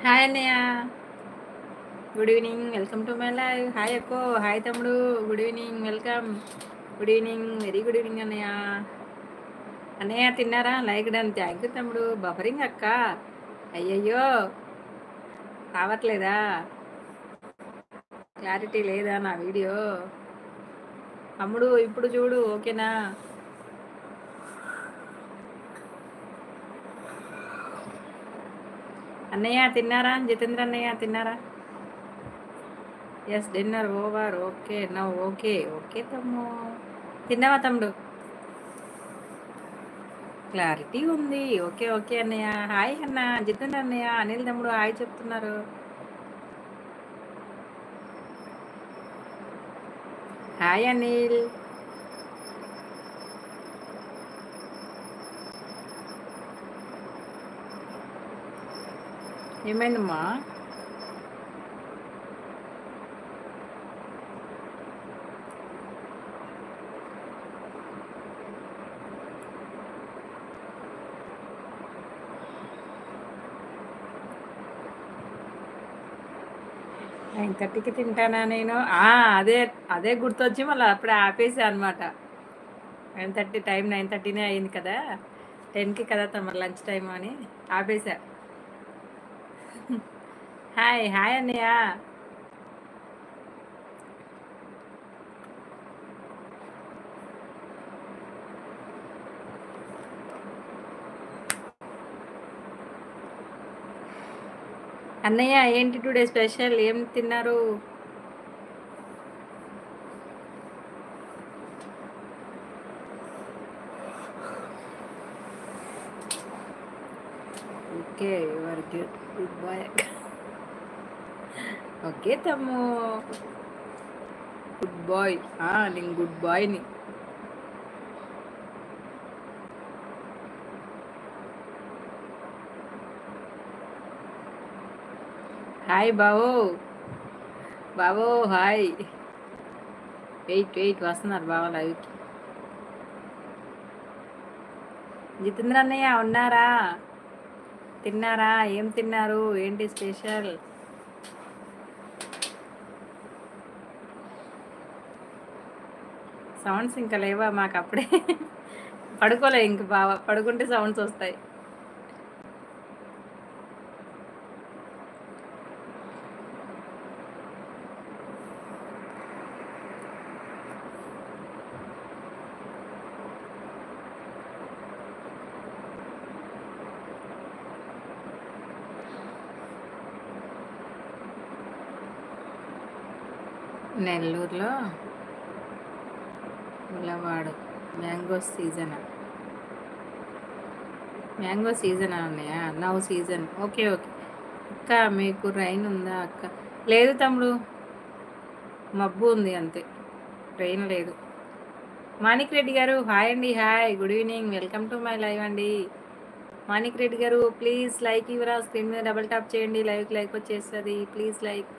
Hi అన్నయ్య. Good evening. Welcome to my live. Hi అక్కో. Hi తమ్ముడు. Good evening. Welcome. Good evening. Very good evening అన్నయ్య. అన్నయ్య తిన్నారా? Like done. థ్యాంక్ యూ తమ్ముడు. బఫరింగ్ అక్క. అయ్యయ్యో, రావట్లేదా? క్లారిటీ లేదా నా వీడియో? తమ్ముడు ఇప్పుడు చూడు, ఓకేనా? అన్నయ్య తిన్నారా? జితేంద్ర అన్నయ్య తిన్నారా? Yes, dinner over. Okay now. Okay okay తమ్ము. తిన్నావా తమ్ముడు? క్లారిటీ ఉంది. ఓకే ఓకే అన్నయ్య. హాయ్ అన్న. జితేంద్ర అన్నయ్య, అనిల్ తమ్ముడు హాయ్ చెప్తున్నారు. హాయ్ అనిల్. ఏమైందమ్మా? నైన్ థర్టీకి తింటానా నేను? అదే అదే గుర్తొచ్చి మళ్ళీ అప్పుడే ఆపేసా అనమాట. 9:30 టైం, 9:30నే అయింది కదా, 10కి కదా తమ లంచ్ టైం అని ఆపేసా. హాయ్ హాయ్ అన్నయ్య. అన్నయ్య ఏంటి టుడే స్పెషల్? ఏం తిన్నారు? Okay, your good boy. Okay తమ్ము, గుడ్ బాయ్. నేను గుడ్ బాయ్ని. హాయ్ బావో. బావో హాయ్. వెయిట్ వెయిట్, వస్తున్నారు బావ లైవ్కి. జితేంద్ర అన్నయ్య ఉన్నారా? తిన్నారా? ఏం తిన్నారు? ఏంటి స్పెషల్? సౌండ్స్ ఇంకా లేవా మాకు అప్పుడే? పడుకోలే ఇంక బావ, పడుకుంటే సౌండ్స్ వస్తాయి. నెల్లూరులో ఉలవాడు మ్యాంగో సీజనా? మ్యాంగో సీజనా అన్నయ్య? Now season. ఓకే ఓకే అక్క. మీకు రైన్ ఉందా అక్క? లేదు తమ్ముడు, మబ్బు ఉంది అంతే, ట్రైన్ లేదు. మాణిక్ రెడ్డి గారు హాయ్ అండి. Hi, good evening. Welcome to my live అండి. మాణిక్ రెడ్డి గారు ప్లీజ్ లైక్ ఇవ్వరా? స్క్రీన్ మీద డబుల్ టాప్ చేయండి, లైవ్కి లైక్ వచ్చేస్తుంది. Please like.